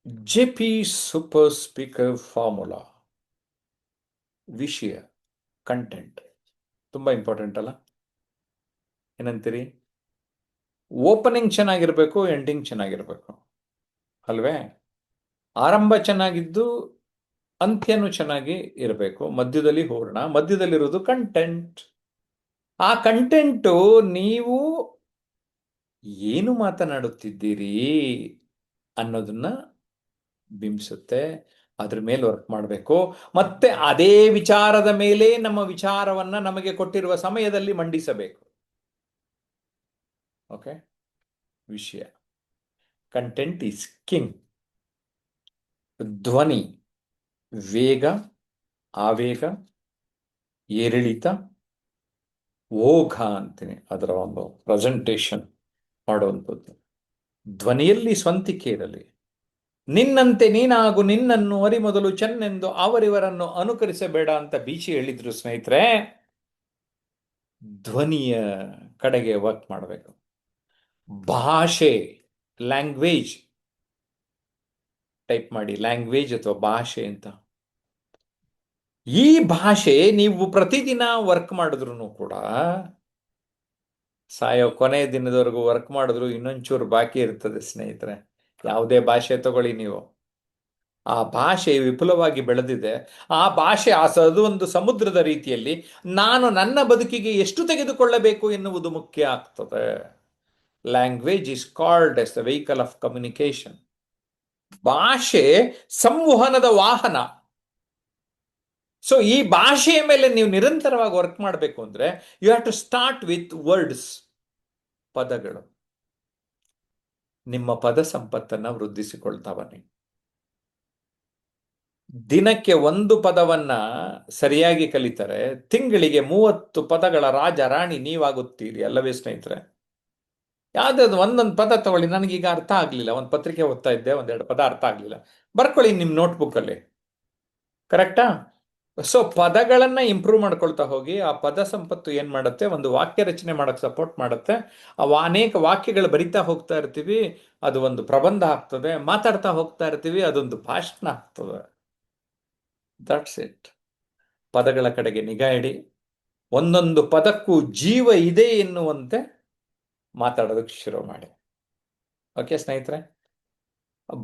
J P super speaker formula ವಿಷಯ content ತುಂಬ important ಅಲ್ಲ? ಏನಂತೀರಿ? ಓಪನಿಂಗ್ ಚೆನ್ನಾಗಿರ್ಬೇಕು, ಎಂಡಿಂಗ್ ಚೆನ್ನಾಗಿರ್ಬೇಕು ಅಲ್ವೇ? ಆರಂಭ ಚೆನ್ನಾಗಿದ್ದು ಅಂತ್ಯನೂ ಚೆನ್ನಾಗಿ ಇರಬೇಕು, ಮಧ್ಯದಲ್ಲಿ ಹೂರ್ಣ, ಮಧ್ಯದಲ್ಲಿರೋದು ಕಂಟೆಂಟ್. ಆ ಕಂಟೆಂಟು ನೀವು ಏನು ಮಾತನಾಡುತ್ತಿದ್ದೀರಿ ಅನ್ನೋದನ್ನ ಬಿಂಬಿಸುತ್ತೆ. ಅದ್ರ ಮೇಲೆ ವರ್ಕ್ ಮಾಡಬೇಕು. ಮತ್ತೆ ಅದೇ ವಿಚಾರದ ಮೇಲೆ ನಮ್ಮ ವಿಚಾರವನ್ನ ನಮಗೆ ಕೊಟ್ಟಿರುವ ಸಮಯದಲ್ಲಿ ಮಂಡಿಸಬೇಕು. ಓಕೆ, ವಿಷಯ ಕಂಟೆಂಟ್ ಈಸ್ ಕಿಂಗ್. ಧ್ವನಿ, ವೇಗ, ಆವೇಗ, ಏರಿಳಿತ, ಓಘ ಅಂತೀನಿ, ಅದರ ಒಂದು ಪ್ರೆಸೆಂಟೇಷನ್ ಮಾಡುವಂಥದ್ದು. ಧ್ವನಿಯಲ್ಲಿ ಸ್ವಂತಿಕೆ ಇರಲಿ. ನಿನ್ನಂತೆ ನೀನಾಗು, ನಿನ್ನನ್ನು ಅರಿಮೊದಲು ಚೆನ್ನೆಂದು ಅವರಿವರನ್ನು ಅನುಕರಿಸಬೇಡ ಅಂತ ಬೀಚಿ ಹೇಳಿದ್ರು ಸ್ನೇಹಿತರೆ. ಧ್ವನಿಯ ಕಡೆಗೆ ವರ್ಕ್ ಮಾಡಬೇಕು. ಭಾಷೆ, ಲ್ಯಾಂಗ್ವೇಜ್ ಟೈಪ್ ಮಾಡಿ, ಲ್ಯಾಂಗ್ವೇಜ್ ಅಥವಾ ಭಾಷೆ ಅಂತ. ಈ ಭಾಷೆ ನೀವು ಪ್ರತಿದಿನ ವರ್ಕ್ ಮಾಡಿದ್ರು ಕೂಡ, ಸಾಯೋ ಕೊನೆ ದಿನದವರೆಗೂ ವರ್ಕ್ ಮಾಡಿದ್ರು ಇನ್ನೊಂಚೂರು ಬಾಕಿ ಇರ್ತದೆ ಸ್ನೇಹಿತರೆ. ಯಾವುದೇ ಭಾಷೆ ತಗೊಳ್ಳಿ ನೀವು, ಆ ಭಾಷೆ ವಿಪುಲವಾಗಿ ಬೆಳೆದಿದೆ. ಆ ಭಾಷೆ ಅದು ಒಂದು ಸಮುದ್ರದ ರೀತಿಯಲ್ಲಿ ನಾನು ನನ್ನ ಬದುಕಿಗೆ ಎಷ್ಟು ತೆಗೆದುಕೊಳ್ಳಬೇಕು ಎನ್ನುವುದು ಮುಖ್ಯ ಆಗ್ತದೆ. Language is called as the vehicle of communication. ಭಾಷೆ ಸಂವಹನದ ವಾಹನ. ಸೊ ಈ ಭಾಷೆಯ ಮೇಲೆ ನೀವು ನಿರಂತರವಾಗಿ ವರ್ಕ್ ಮಾಡಬೇಕು ಅಂದ್ರೆ you have to start with words, ಪದಗಳು. ನಿಮ್ಮ ಪದ ಸಂಪತ್ತನ್ನ ವೃದ್ಧಿಸಿಕೊಳ್ತಾ ಬನ್ನಿ. ದಿನಕ್ಕೆ ಒಂದು ಪದವನ್ನ ಸರಿಯಾಗಿ ಕಲಿತರೆ ತಿಂಗಳಿಗೆ 30 ಪದಗಳ ರಾಜ ರಾಣಿ ನೀವಾಗುತ್ತೀರಿ ಅಲ್ಲವೇ ಸ್ನೇಹಿತರೆ? ಯಾವ್ದಾದ್ರು ಒಂದೊಂದು ಪದ ತಗೊಳ್ಳಿ. ನನಗೀಗ ಅರ್ಥ ಆಗ್ಲಿಲ್ಲ, ಒಂದು ಪತ್ರಿಕೆ ಓದ್ತಾ ಇದ್ದೆ, ಒಂದೆರಡು ಪದ ಅರ್ಥ ಆಗ್ಲಿಲ್ಲ, ಬರ್ಕೊಳ್ಳಿ ನಿಮ್ಮ ನೋಟ್ಬುಕ್ ಅಲ್ಲಿ. ಕರೆಕ್ಟಾ? ಸೊ ಪದಗಳನ್ನ ಇಂಪ್ರೂವ್ ಮಾಡ್ಕೊಳ್ತಾ ಹೋಗಿ. ಆ ಪದ ಸಂಪತ್ತು ಏನ್ ಮಾಡುತ್ತೆ, ಒಂದು ವಾಕ್ಯ ರಚನೆ ಮಾಡಕ್ ಸಪೋರ್ಟ್ ಮಾಡುತ್ತೆ. ಅನೇಕ ವಾಕ್ಯಗಳು ಬರಿತಾ ಹೋಗ್ತಾ ಇರ್ತೀವಿ, ಅದು ಒಂದು ಪ್ರಬಂಧ ಆಗ್ತದೆ. ಮಾತಾಡ್ತಾ ಹೋಗ್ತಾ ಇರ್ತೀವಿ, ಅದೊಂದು ಭಾಷಣ ಆಗ್ತದೆ. That's it. ಪದಗಳ ಕಡೆಗೆ ನಿಗಾ ಇಡಿ. ಒಂದೊಂದು ಪದಕ್ಕೂ ಜೀವ ಇದೆ ಎನ್ನುವಂತೆ ಮಾತಾಡೋದಕ್ಕೆ ಶುರು ಮಾಡಿ. ಓಕೆ ಸ್ನೇಹಿತರೆ?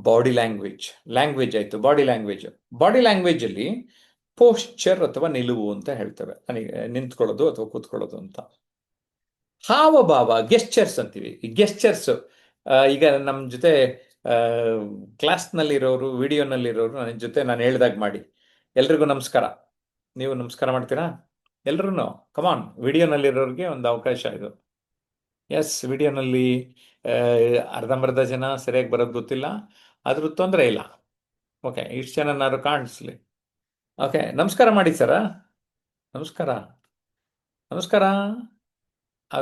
ಬಾಡಿ ಲ್ಯಾಂಗ್ವೇಜ್, ಲ್ಯಾಂಗ್ವೇಜ್ ಆಯ್ತು. ಬಾಡಿ ಲ್ಯಾಂಗ್ವೇಜ್, ಬಾಡಿ ಲ್ಯಾಂಗ್ವೇಜ್ ಅಲ್ಲಿ ಪೋಶ್ಚರ್ ಅಥವಾ ನಿಲುವು ಅಂತ ಹೇಳ್ತೇವೆ, ನನಗೆ ನಿಂತ್ಕೊಳ್ಳೋದು ಅಥವಾ ಕೂತ್ಕೊಳ್ಳೋದು ಅಂತ. ಹಾವಭಾವ, ಗೆಸ್ಚರ್ಸ್ ಅಂತೀವಿ. ಈ ಗೆಸ್ಚರ್ಸ್ ಈಗ ನಮ್ಮ ಜೊತೆ ಕ್ಲಾಸ್ನಲ್ಲಿರೋರು, ವಿಡಿಯೋನಲ್ಲಿರೋರು ನನ್ನ ಜೊತೆ ನಾನು ಹೇಳ್ದಾಗ ಮಾಡಿ. ಎಲ್ರಿಗೂ ನಮಸ್ಕಾರ. ನೀವು ನಮಸ್ಕಾರ ಮಾಡ್ತೀರಾ ಎಲ್ರು? ಕಮಾನ್, ವಿಡಿಯೋನಲ್ಲಿರೋರಿಗೆ ಒಂದು ಅವಕಾಶ ಇದು. ಎಸ್, ವಿಡಿಯೋನಲ್ಲಿ ಅರ್ಧಂಬರ್ಧ ಜನ ಸರಿಯಾಗಿ ಬರೋದು ಗೊತ್ತಿಲ್ಲ, ಆದ್ರೂ ತೊಂದರೆ ಇಲ್ಲ. ಓಕೆ, ಇಷ್ಟು ಜನನಾದ್ರು ಕಾಣಿಸ್ಲಿ. ಓಕೆ, ನಮಸ್ಕಾರ ಮಾಡಿ ಸರ. ನಮಸ್ಕಾರ, ನಮಸ್ಕಾರ.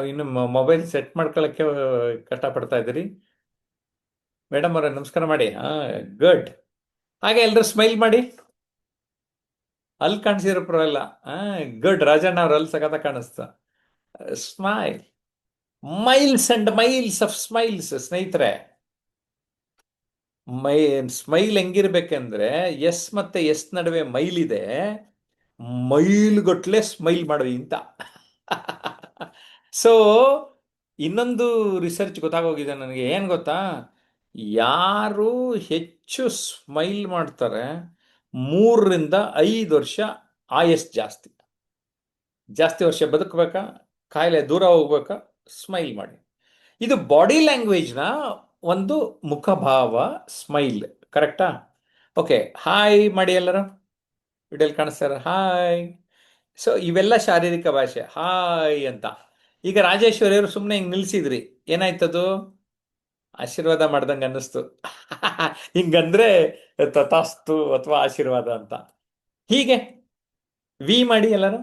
ಇನ್ನು ಮೊಬೈಲ್ ಸೆಟ್ ಮಾಡ್ಕೊಳ್ಳೋಕ್ಕೆ ಕಷ್ಟಪಡ್ತಾ ಇದ್ದೀರಿ ಮೇಡಮ್ ಅವರೇ? ನಮಸ್ಕಾರ ಮಾಡಿ. ಗುಡ್. ಹಾಗೆ ಎಲ್ಲರೂ ಸ್ಮೈಲ್ ಮಾಡಿ. ಅಲ್ಲಿ ಕಾಣಿಸಿರೋ ಪರವಾಗಿಲ್ಲ. ಗುಡ್. ರಾಜಣ್ಣ ಅವ್ರು ಅಲ್ಲಿ ಸಖತ ಕಾಣಿಸ್ತಾ. Smile, miles and miles of smiles ಸ್ನೇಹಿತರೆ. ಸ್ಮೈಲ್ ಹೆಂಗಿರ್ಬೇಕಂದ್ರೆ, ಎಸ್ ಮತ್ತೆ ಎಸ್ ನಡುವೆ ಮೈಲ್ ಇದೆ, ಮೈಲ್ಗಟ್ಲೆ ಸ್ಮೈಲ್ ಮಾಡವಿ ಅಂತ. ಸೊ ಇನ್ನೊಂದು ರಿಸರ್ಚ್ ಗೊತ್ತಾಗೋಗಿದೆ ನನಗೆ. ಏನ್ ಗೊತ್ತಾ? ಯಾರು ಹೆಚ್ಚು ಸ್ಮೈಲ್ ಮಾಡ್ತಾರೆ 3 ರಿಂದ 5 ವರ್ಷ ಆಯಸ್ ಜಾಸ್ತಿ. ಜಾಸ್ತಿ ವರ್ಷ ಬದುಕಬೇಕಾ, ಕಾಯಿಲೆ ದೂರ ಹೋಗ್ಬೇಕಾ, ಸ್ಮೈಲ್ ಮಾಡಿ. ಇದು ಬಾಡಿ ಲ್ಯಾಂಗ್ವೇಜ್ನ ಒಂದು ಮುಖಭಾವ, ಸ್ಮೈಲ್. ಕರೆಕ್ಟಾ? ಓಕೆ, ಹಾಯ್ ಮಾಡಿ ಎಲ್ಲರೂ. ವಿಡಿಯೋಲಿ ಕಾಣಿಸ್ತಾರ? ಹಾಯ್. ಸೊ ಇವೆಲ್ಲ ಶಾರೀರಿಕ ಭಾಷೆ, ಹಾಯ್ ಅಂತ. ಈಗ ರಾಜೇಶ್ವರಿ ಅವರು ಸುಮ್ಮನೆ ಹಿಂಗೆ ನಿಲ್ಸಿದ್ರಿ, ಏನಾಯ್ತದು? ಆಶೀರ್ವಾದ ಮಾಡ್ದಂಗೆ ಅನ್ನಿಸ್ತು. ಹಿಂಗಂದ್ರೆ ತಥಾಸ್ತು ಅಥವಾ ಆಶೀರ್ವಾದ ಅಂತ. ಹೀಗೆ ವಿ ಮಾಡಿ ಎಲ್ಲರೂ.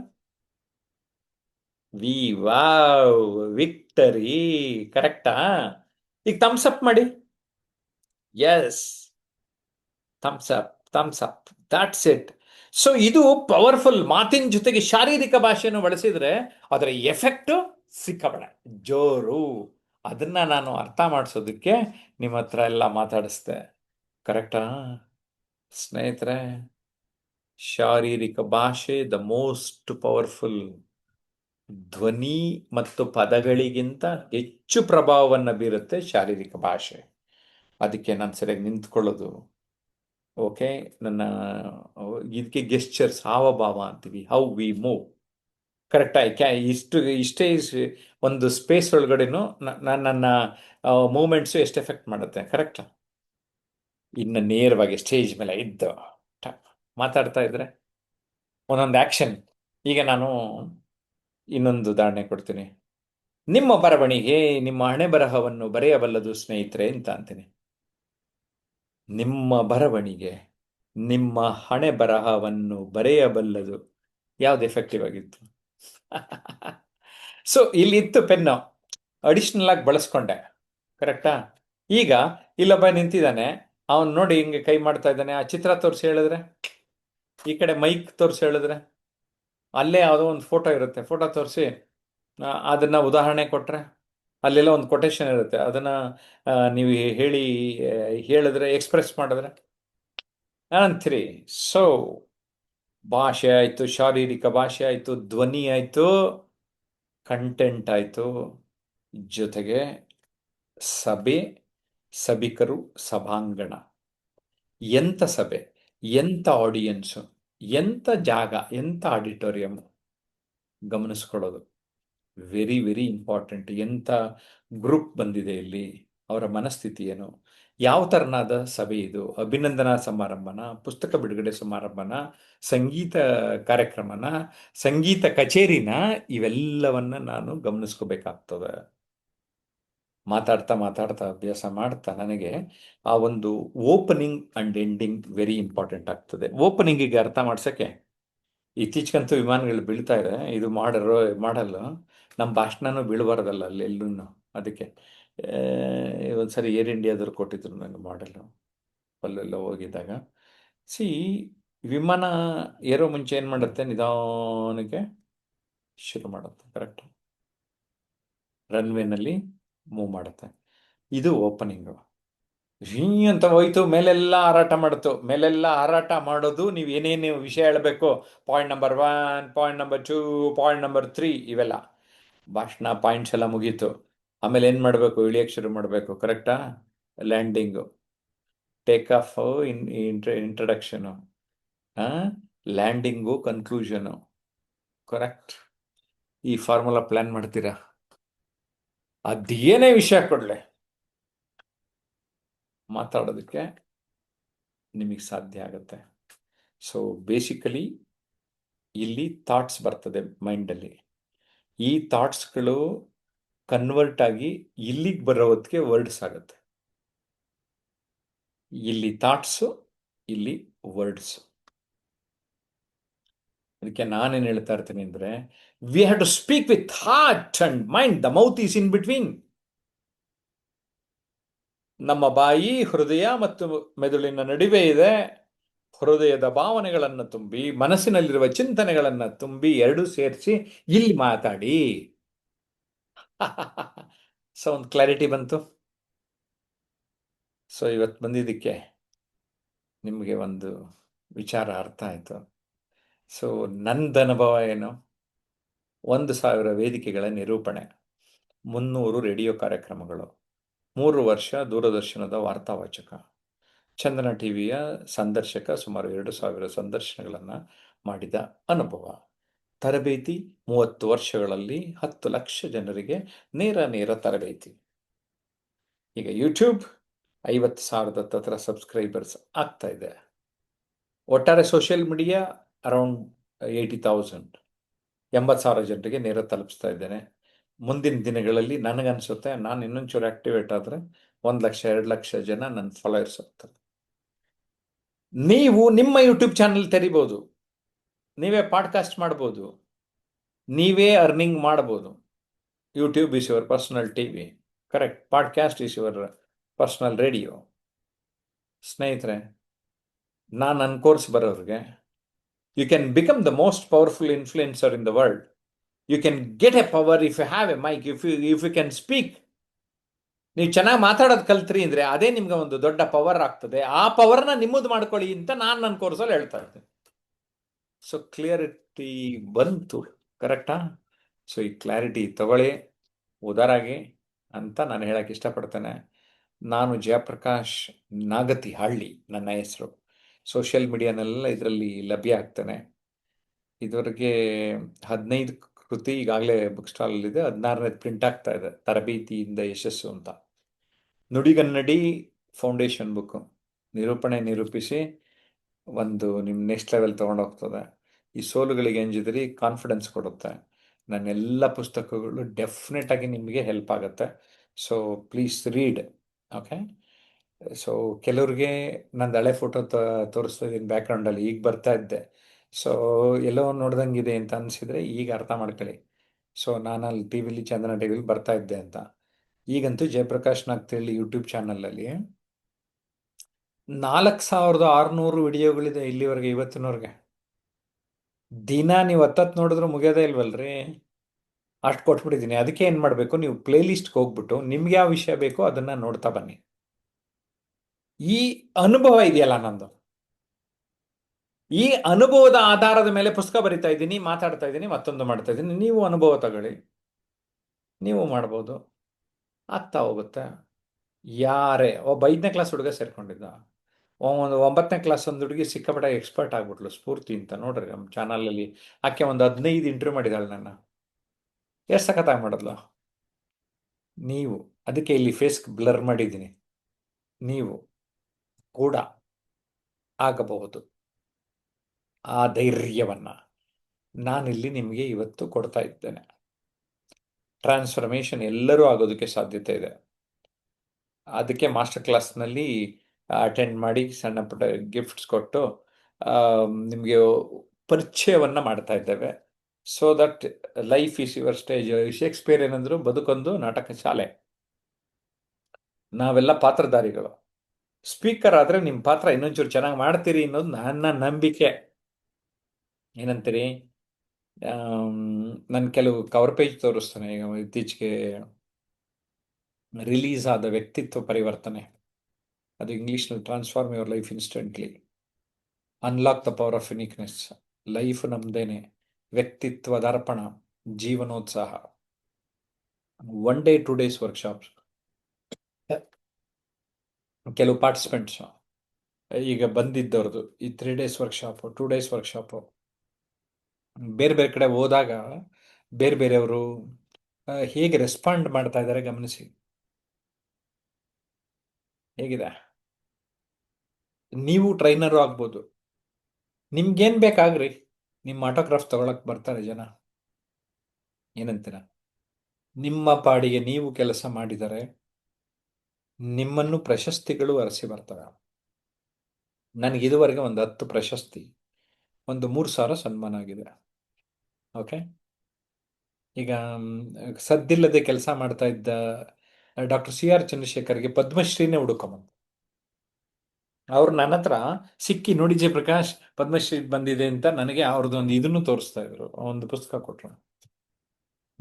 V, wow, victory. ಕರೆಕ್ಟಾ? ಈಗ ಥಮ್ಸ್ ಅಪ್ ಮಾಡಿ. Yes, thumbs up, thumbs up. That's it. So ಇದು ಪವರ್ಫುಲ್. ಮಾತಿನ ಜೊತೆಗೆ ಶಾರೀರಿಕ ಭಾಷೆಯನ್ನು ಬಳಸಿದ್ರೆ ಅದರ ಎಫೆಕ್ಟ್ ಸಿಕ್ಕಬಡ ಜೋರು. ಅದನ್ನ ನಾನು ಅರ್ಥ ಮಾಡಿಸೋದಕ್ಕೆ ನಿಮ್ಮ ಹತ್ರ ಎಲ್ಲ ಮಾತಾಡಿಸ್ದೆ. ಕರೆಕ್ಟಾ ಸ್ನೇಹಿತರೆ? ಶಾರೀರಿಕ ಭಾಷೆ ದ ಮೋಸ್ಟ್ ಪವರ್ಫುಲ್. ಧ್ವನಿ ಮತ್ತು ಪದಗಳಿಗಿಂತ ಹೆಚ್ಚು ಪ್ರಭಾವವನ್ನು ಬೀರುತ್ತೆ ಶಾರೀರಿಕ ಭಾಷೆ. ಅದಕ್ಕೆ ನಾನು ಸರಿಯಾಗಿ ನಿಂತ್ಕೊಳ್ಳೋದು, ಓಕೆ, ನನ್ನ ಇದಕ್ಕೆ ಗೆಸ್ಚರ್ಸ್, ಹಾವಭಾವ ಅಂತೀವಿ, ಹೌ ವಿ ಮೂವ್. ಕರೆಕ್ಟಾ? ಇಷ್ಟೇ ಒಂದು ಸ್ಪೇಸ್ ಒಳಗಡೆನೂ ನನ್ನ ಮೂಮೆಂಟ್ಸು ಎಷ್ಟು ಎಫೆಕ್ಟ್ ಮಾಡುತ್ತೆ. ಕರೆಕ್ಟಾ? ಇನ್ನು ನೇರವಾಗಿ ಸ್ಟೇಜ್ ಮೇಲೆ ಇದ್ದು ಮಾತಾಡ್ತಾ ಇದ್ರೆ ಒಂದೊಂದು ಆಕ್ಷನ್. ಈಗ ನಾನು ಇನ್ನೊಂದು ಉದಾಹರಣೆ ಕೊಡ್ತೀನಿ. ನಿಮ್ಮ ಬರವಣಿಗೆ ನಿಮ್ಮ ಹಣೆ ಬರಹವನ್ನು ಬರೆಯಬಲ್ಲದು ಸ್ನೇಹಿತರೆ ಅಂತ ಅಂತೀನಿ. ನಿಮ್ಮ ಬರವಣಿಗೆ ನಿಮ್ಮ ಹಣೆ ಬರಹವನ್ನು ಬರೆಯಬಲ್ಲದು. ಯಾವ್ದು ಎಫೆಕ್ಟಿವ್ ಆಗಿತ್ತು? ಸೊ ಇಲ್ಲಿತ್ತು ಪೆನ್ನು, ಅಡಿಷನಲ್ ಆಗಿ ಬಳಸ್ಕೊಂಡೆ. ಕರೆಕ್ಟಾ? ಈಗ ಇಲ್ಲೊಬ್ಬ ನಿಂತಿದ್ದಾನೆ, ಅವನು ನೋಡಿ ಹಿಂಗೆ ಕೈ ಮಾಡ್ತಾ ಇದ್ದಾನೆ, ಆ ಚಿತ್ರ ತೋರಿಸಿ ಹೇಳಿದ್ರೆ, ಈ ಕಡೆ ಮೈಕ್ ತೋರಿಸಿ ಹೇಳಿದ್ರೆ, ಅಲ್ಲೇ ಯಾವುದೋ ಒಂದು ಫೋಟೋ ಇರುತ್ತೆ, ಫೋಟೋ ತೋರಿಸಿ ಅದನ್ನ ಉದಾಹರಣೆ ಕೊಟ್ರೆ, ಅಲ್ಲೆಲ್ಲ ಒಂದು ಕೊಟೇಶನ್ ಇರುತ್ತೆ, ಅದನ್ನ ನೀವು ಹೇಳಿದ್ರೆ, ಎಕ್ಸ್ಪ್ರೆಸ್ ಮಾಡಿದ್ರೆ ಅಂತೀರಿ. ಸೊ ಭಾಷೆ ಆಯ್ತು, ಶಾರೀರಿಕ ಭಾಷೆ ಆಯ್ತು, ಧ್ವನಿ ಆಯ್ತು, ಕಂಟೆಂಟ್ ಆಯ್ತು, ಜೊತೆಗೆ ಸಭೆ, ಸಭಿಕರು, ಸಭಾಂಗಣ. ಎಂಥ ಸಭೆ, ಎಂಥ ಆಡಿಯನ್ಸು, ಎಂಥ ಜಾಗ, ಎಂಥ ಆಡಿಟೋರಿಯಂ, ಗಮನಿಸ್ಕೊಳ್ಳೋದು ವೆರಿ ವೆರಿ ಇಂಪಾರ್ಟೆಂಟ್. ಎಂಥ ಗ್ರೂಪ್ ಬಂದಿದೆ ಇಲ್ಲಿ, ಅವರ ಮನಸ್ಥಿತಿ ಏನು, ಯಾವ ಥರನಾದ ಸಭೆ ಇದು, ಅಭಿನಂದನಾ ಸಮಾರಂಭನ, ಪುಸ್ತಕ ಬಿಡುಗಡೆ ಸಮಾರಂಭನ, ಸಂಗೀತ ಕಾರ್ಯಕ್ರಮನ, ಸಂಗೀತ ಕಚೇರಿನ, ಇವೆಲ್ಲವನ್ನ ನಾನು ಗಮನಿಸ್ಕೋಬೇಕಾಗ್ತದೆ. ಮಾತಾಡ್ತಾ ಮಾತಾಡ್ತಾ ಅಭ್ಯಾಸ ಮಾಡ್ತಾ ನನಗೆ ಆ ಒಂದು opening and ending very important ಆಗ್ತದೆ. ಓಪನಿಂಗಿಗೆ ಅರ್ಥ ಮಾಡ್ಸೋಕ್ಕೆ, ಇತ್ತೀಚೆಗಂತೂ ವಿಮಾನಗಳು ಬೀಳ್ತಾ ಇದೆ, ಇದು ಮಾಡಲ್ಲ, ನಮ್ಮ ಭಾಷಣನೂ ಬೀಳಬಾರ್ದಲ್ಲ ಅಲ್ಲಿ ಎಲ್ಲೂ. ಅದಕ್ಕೆ ಒಂದ್ಸರಿ ಏರ್ ಇಂಡಿಯಾದವ್ರು ಕೊಟ್ಟಿದ್ರು ನನಗೆ ಮಾಡಲು, ಅಲ್ಲೆಲ್ಲ ಹೋಗಿದ್ದಾಗ. ವಿಮಾನ ಏರೋ ಮುಂಚೆ ಏನು ಮಾಡುತ್ತೆ, ನಿಧಾನಕ್ಕೆ ಶುರು ಮಾಡುತ್ತೆ. ಕರೆಕ್ಟ್? ರನ್ವೇನಲ್ಲಿ ಮೂವ್ ಮಾಡುತ್ತೆ. ಇದು ಓಪನಿಂಗು. ಅಂತ ಹೋಯ್ತು, ಮೇಲೆಲ್ಲ ಹಾರಾಟ ಮಾಡ್ತು. ಮೇಲೆಲ್ಲ ಹಾರಾಟ ಮಾಡೋದು, ನೀವು ಏನೇನು ವಿಷಯ ಹೇಳಬೇಕು, point number 1, point number 2, point number 3, ಇವೆಲ್ಲ ಭಾಷಣ ಪಾಯಿಂಟ್ಸ್ ಎಲ್ಲ ಮುಗೀತು. ಆಮೇಲೆ ಏನು ಮಾಡಬೇಕು, ಇಳಿಯಕ್ಕೆ ಶುರು ಮಾಡಬೇಕು. ಕರೆಕ್ಟಾ? Landing, take off, ಇಂಟ್ರಡಕ್ಷನು, landing, conclusion. Correct? ಈ ಫಾರ್ಮುಲಾ ಪ್ಲಾನ್ ಮಾಡ್ತೀರಾ? ಅದೇನೇ ವಿಷಯ ಕೊಡಲೆ ಮಾತಾಡೋದಕ್ಕೆ ನಿಮಗೆ ಸಾಧ್ಯ ಆಗುತ್ತೆ. ಸೊ ಬೇಸಿಕಲಿ ಇಲ್ಲಿ ಥಾಟ್ಸ್ ಬರ್ತದೆ ಮೈಂಡಲ್ಲಿ. ಈ ಥಾಟ್ಸ್ಗಳು ಕನ್ವರ್ಟ್ ಆಗಿ ಇಲ್ಲಿಗೆ ಬರೋ ಹೊತ್ತಿಗೆ ವರ್ಡ್ಸ್ ಆಗುತ್ತೆ. ಇಲ್ಲಿ ಥಾಟ್ಸು, ಇಲ್ಲಿ ವರ್ಡ್ಸು. ಅದಕ್ಕೆ ನಾನೇನು ಹೇಳ್ತಾ ಇರ್ತೀನಿ ಅಂದರೆ, we have to speak with heart and mind. The mouth is in between. ನಮ್ಮ ಬಾಯಿ, ಹೃದಯ ಮತ್ತು ಮೆದುಳಿನ ನಡುವೆ ಇದೆ. ಹೃದಯದ ಭಾವನೆಗಳನ್ನು ತುಂಬಿ, ಮನಸ್ಸಿನಲ್ಲಿರುವ ಚಿಂತನೆಗಳನ್ನು ತುಂಬಿ, ಎರಡೂ ಸೇರಿಸಿ ಇಲ್ಲಿ ಮಾತಾಡಿ. ಸೊ ಒಂದು ಕ್ಲಾರಿಟಿ ಬಂತು. ಸೊ ಇವತ್ತು ಬಂದಿದ್ದಕ್ಕೆ ನಿಮಗೆ ಒಂದು ವಿಚಾರ ಅರ್ಥ ಆಯಿತು. ಸೊ ನಂದು ಅನುಭವ ಏನು, 1,000 ವೇದಿಕೆಗಳ ನಿರೂಪಣೆ, 300 ರೇಡಿಯೋ ಕಾರ್ಯಕ್ರಮಗಳು, 3 ವರ್ಷ ದೂರದರ್ಶನದ ವಾರ್ತಾವಾಚಕ, ಚಂದನ ಟಿವಿಯ ಸಂದರ್ಶಕ, ಸುಮಾರು 2,000 ಸಂದರ್ಶನಗಳನ್ನು ಮಾಡಿದ ಅನುಭವ, ತರಬೇತಿ 30 ವರ್ಷಗಳಲ್ಲಿ 10 ಲಕ್ಷ ಜನರಿಗೆ ನೇರ ತರಬೇತಿ. ಈಗ ಯೂಟ್ಯೂಬ್ 50,000 ಹತ್ರ ಸಬ್ಸ್ಕ್ರೈಬರ್ಸ್ ಆಗ್ತಾ ಇದೆ. ಒಟ್ಟಾರೆ ಸೋಷಿಯಲ್ ಮೀಡಿಯಾ ಅರೌಂಡ್ 80,000, 80,000 ಜನರಿಗೆ ನೇರ ತಲುಪಿಸ್ತಾ ಇದ್ದೇನೆ. ಮುಂದಿನ ದಿನಗಳಲ್ಲಿ ನನಗನ್ಸುತ್ತೆ, ನಾನು ಇನ್ನೊಂಚೂರು ಆಕ್ಟಿವೇಟ್ ಆದರೆ 1 ಲಕ್ಷ 2 ಲಕ್ಷ ಜನ ನನ್ನ ಫಾಲೋಯರ್ಸ್ ಆಗ್ತಾರೆ. ನೀವು ನಿಮ್ಮ ಯೂಟ್ಯೂಬ್ ಚಾನಲ್ ತೆರಿಬೋದು, ನೀವೇ ಪಾಡ್ಕಾಸ್ಟ್ ಮಾಡ್ಬೋದು, ನೀವೇ ಅರ್ನಿಂಗ್ ಮಾಡ್ಬೋದು. YouTube is your personal TV. Correct? Podcast is your personal radio. ಸ್ನೇಹಿತರೆ, ನಾನು ನನ್ನ ಕೋರ್ಸ್ ಬರೋರಿಗೆ, you can become the most powerful influencer in the world. You can get a power if you have a mic, if you can speak. ನೀವು ಚೆನ್ನಾಗಿ ಮಾತಾಡೋದು ಕಲ್ತ್ರಿ ಅಂದ್ರೆ ಅದೇ ನಿಮ್ಗೆ ಒಂದು ದೊಡ್ಡ ಪವರ್ ಆಗ್ತದೆ. ಆ ಪವರ್ನ ನಿಮ್ಮದು ಮಾಡ್ಕೊಳ್ಳಿ ಅಂತ ನಾನು ನನ್ನ ಕೋರ್ಸಲ್ಲಿ ಹೇಳ್ತಾ ಇದ್ದೆ. ಸೊ ಕ್ಲಿಯರಿಟಿ ಬಂತು, ಕರೆಕ್ಟಾ? ಸೊ ಈ ಕ್ಲಾರಿಟಿ ತಗೊಳ್ಳಿ ಉದಾರಾಗಿ ಅಂತ ನಾನು ಹೇಳಕ್ಕೆ ಇಷ್ಟಪಡ್ತೇನೆ. ನಾನು ಜಯಪ್ರಕಾಶ್ ನಾಗತಿ ಹಳ್ಳಿ ನನ್ನ ಹೆಸರು. ಸೋಷಿಯಲ್ ಮೀಡಿಯಾನೆಲ್ಲ ಇದರಲ್ಲಿ ಲಭ್ಯ ಆಗ್ತೇನೆ. ಇದುವರೆಗೆ 15 ಕೃತಿ ಈಗಾಗಲೇ ಬುಕ್ ಸ್ಟಾಲಲ್ಲಿದೆ. 16ನೇ ಪ್ರಿಂಟ್ ಆಗ್ತಾ ಇದೆ, ತರಬೇತಿಯಿಂದ ಯಶಸ್ಸು ಅಂತ. ನುಡಿಗನ್ನಡಿ ಫೌಂಡೇಶನ್ ಬುಕ್ಕು, ನಿರೂಪಣೆ ನಿರೂಪಿಸಿ ಒಂದು ನಿಮ್ಮ ನೆಕ್ಸ್ಟ್ ಲೆವೆಲ್ ತೊಗೊಂಡೋಗ್ತದೆ. ಈ ಸೋಲುಗಳಿಗೆ ಅಂಜಿದ್ರಿ ಕಾನ್ಫಿಡೆನ್ಸ್ ಕೊಡುತ್ತೆ. ನನ್ನೆಲ್ಲ ಪುಸ್ತಕಗಳು ಡೆಫಿನೆಟ್ ಆಗಿ ನಿಮಗೆ ಹೆಲ್ಪ್ ಆಗುತ್ತೆ. So please read. Okay. So ಕೆಲವ್ರಿಗೆ ನಂದು ಹಳೆ ಫೋಟೋ ತೋರಿಸ್ತಾ ಇದ್ದೀನಿ ಬ್ಯಾಕ್ಗ್ರೌಂಡಲ್ಲಿ, ಈಗ ಬರ್ತಾ ಇದ್ದೆ. ಸೊ ಎಲ್ಲೋ ನೋಡ್ದಂಗಿದೆ ಅಂತ ಅನಿಸಿದರೆ ಈಗ ಅರ್ಥ ಮಾಡ್ಕೊಳ್ಳಿ. ಸೊ ನಾನು ಅಲ್ಲಿ ಟಿ ವಿಲಿ, ಚಂದನ ಟಿ ವಿಲಿ ಬರ್ತಾ ಇದ್ದೆ ಅಂತ. ಈಗಂತೂ ಜಯಪ್ರಕಾಶ್ ನಾಗ್ತಿಹಳ್ಳಿ ಯೂಟ್ಯೂಬ್ ಚಾನಲಲ್ಲಿ 4600 ವಿಡಿಯೋಗಳಿದೆ ಇಲ್ಲಿವರೆಗೆ, ಇವತ್ತಿನವರೆಗೆ. ದಿನ ನೀವು ಹತ್ತತ್ತು ನೋಡಿದ್ರು ಮುಗಿಯೋದೇ ಇಲ್ವಲ್ರಿ, ಅಷ್ಟು ಕೊಟ್ಬಿಟ್ಟಿದ್ದೀನಿ. ಅದಕ್ಕೆ ಏನು ಮಾಡಬೇಕು, ನೀವು ಪ್ಲೇ ಲಿಸ್ಟ್ಗೆ ಹೋಗ್ಬಿಟ್ಟು ನಿಮ್ಗೆ ಯಾವ ವಿಷಯ ಬೇಕೋ ಅದನ್ನು ನೋಡ್ತಾ ಬನ್ನಿ. ಈ ಅನುಭವ ಇದೆಯಲ್ಲ ನಂದು, ಈ ಅನುಭವದ ಆಧಾರದ ಮೇಲೆ ಪುಸ್ತಕ ಬರಿತಾ ಇದ್ದೀನಿ, ಮಾತಾಡ್ತಾ ಇದ್ದೀನಿ, ಮತ್ತೊಂದು ಮಾಡ್ತಾ ಇದ್ದೀನಿ. ನೀವು ಅನುಭವ ತಗೊಳ್ಳಿ, ನೀವು ಮಾಡ್ಬೋದು, ಆಗ್ತಾ ಹೋಗುತ್ತೆ. ಯಾರೇ ಒಬ್ಬ 5ನೇ ಕ್ಲಾಸ್ ಹುಡುಗ ಸೇರ್ಕೊಂಡಿದ್ದ, ಒಂದು 9ನೇ ಕ್ಲಾಸ್ ಒಂದು ಹುಡುಗಿ ಸಿಕ್ಕಾಪಟ್ಟೆ ಎಕ್ಸ್ಪರ್ಟ್ ಆಗ್ಬಿಟ್ಲು, ಸ್ಫೂರ್ತಿ ಅಂತ. ನೋಡ್ರಿ ನಮ್ಮ ಚಾನಲಲ್ಲಿ ಆಕೆ ಒಂದು 15 ಇಂಟರ್ವ್ಯೂ ಮಾಡಿದಾಳೆ ನನ್ನ. ಎಷ್ಟು ಸಖತ್ತಾಗಿ ಮಾಡಿದ್ಲು. ನೀವು ಅದಕ್ಕೆ ಇಲ್ಲಿ ಫೇಸ್ ಬ್ಲರ್ ಮಾಡಿದ್ದೀನಿ. ನೀವು ಕೂಡ ಆಗಬಹುದು. ಆ ಧೈರ್ಯವನ್ನ ನಾನಿಲ್ಲಿ ನಿಮಗೆ ಇವತ್ತು ಕೊಡ್ತಾ ಇದ್ದೇನೆ. ಟ್ರಾನ್ಸ್ಫರ್ಮೇಷನ್ ಎಲ್ಲರೂ ಆಗೋದಕ್ಕೆ ಸಾಧ್ಯತೆ ಇದೆ. ಅದಕ್ಕೆ ಮಾಸ್ಟರ್ ಕ್ಲಾಸ್ನಲ್ಲಿ ಅಟೆಂಡ್ ಮಾಡಿ ಸಣ್ಣ ಪುಟ್ಟ ಗಿಫ್ಟ್ಸ್ ಕೊಟ್ಟು ನಿಮಗೆ ಪರಿಚಯವನ್ನು ಮಾಡ್ತಾ ಇದ್ದೇವೆ. So that life is your stage. Shakespeare ಏನಂದ್ರು, ಬದುಕೊಂದು ನಾಟಕ ಶಾಲೆ. ನಾವೆಲ್ಲ ಪಾತ್ರಧಾರಿಗಳು. ಸ್ಪೀಕರ್ ಆದರೆ ನಿಮ್ಮ ಪಾತ್ರ ಇನ್ನೊಂಚೂರು ಚೆನ್ನಾಗಿ ಮಾಡ್ತೀರಿ ಅನ್ನೋದು ನನ್ನ ನಂಬಿಕೆ. ಏನಂತೀರಿ? ನಾನು ಕೆಲವು ಕವರ್ ಪೇಜ್ ತೋರಿಸ್ತಾನೆ. ಈಗ ಇತ್ತೀಚೆಗೆ ರಿಲೀಸ್ ಆದ ವ್ಯಕ್ತಿತ್ವ ಪರಿವರ್ತನೆ, ಅದು ಇಂಗ್ಲೀಷ್ನಲ್ಲಿ transform your life instantly, unlock the power of uniqueness, life ನಮ್ದೇನೆ, ವ್ಯಕ್ತಿತ್ವ ದರ್ಪಣ, ಜೀವನೋತ್ಸಾಹ, 1 day 2 days ವರ್ಕ್ಶಾಪ್ಸ್. ಕೆಲವು ಪಾರ್ಟಿಸಿಪೆಂಟ್ಸ್ ಈಗ ಬಂದಿದ್ದವ್ರದ್ದು ಈ 3 days ವರ್ಕ್ಶಾಪು, 2 days ವರ್ಕ್ಶಾಪು, ಬೇರೆ ಬೇರೆ ಕಡೆ ಹೋದಾಗ ಬೇರೆ ಬೇರೆಯವರು ಹೇಗೆ ರೆಸ್ಪಾಂಡ್ ಮಾಡ್ತಾ ಇದ್ದಾರೆ ಗಮನಿಸಿ. ಹೇಗಿದೆ? ನೀವು ಟ್ರೈನರು ಆಗ್ಬೋದು. ನಿಮ್ಗೇನು ಬೇಕಾಗ್ರಿ, ನಿಮ್ಮ ಆಟೋಗ್ರಾಫ್ ತಗೊಳಕ್ ಬರ್ತಾರೆ ಜನ. ಏನಂತೀರ? ನಿಮ್ಮ ಪಾಡಿಗೆ ನೀವು ಕೆಲಸ ಮಾಡಿದರೆ ನಿಮ್ಮನ್ನು ಪ್ರಶಸ್ತಿಗಳು ಅರಸಿ ಬರ್ತವೆ. ನನಗೆ ಇದುವರೆಗೆ ಒಂದು 10 ಪ್ರಶಸ್ತಿ, ಒಂದು 3,000 ಸನ್ಮಾನ ಆಗಿದೆ. ಓಕೆ. ಈಗ ಸದ್ದಿಲ್ಲದೆ ಕೆಲಸ ಮಾಡ್ತಾ ಇದ್ದ ಡಾಕ್ಟರ್ CR ಚಂದ್ರಶೇಖರ್ಗೆ ಪದ್ಮಶ್ರೀನೇ ಹುಡುಕೊಂಬಂದು ಅವ್ರು ನನ್ನ ಹತ್ರ ಸಿಕ್ಕಿ, ನೋಡಿ ಜಯಪ್ರಕಾಶ್ ಪದ್ಮಶ್ರೀ ಬಂದಿದೆ ಅಂತ ನನಗೆ ಅವ್ರದ್ದು ಒಂದು ಇದನ್ನು ತೋರಿಸ್ತಾ ಇದ್ರು, ಒಂದು ಪುಸ್ತಕ ಕೊಟ್ಟರು.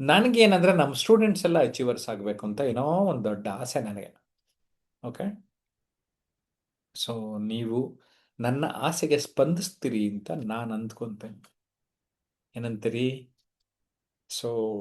ನನಗೇನಂದ್ರೆ ನಮ್ಮ ಸ್ಟೂಡೆಂಟ್ಸ್ ಎಲ್ಲ ಅಚೀವರ್ಸ್ ಆಗಬೇಕು ಅಂತ ಏನೋ ಒಂದು ದೊಡ್ಡ ಆಸೆ ನನಗೆ. ಓಕೆ. ಸೊ ನೀವು ನನ್ನ ಆಸೆಗೆ ಸ್ಪಂದಿಸ್ತೀರಿ ಅಂತ ನಾನು ಅಂದ್ಕೊಂತೇನೆ. ಏನಂತೀರಿ? ಸೊ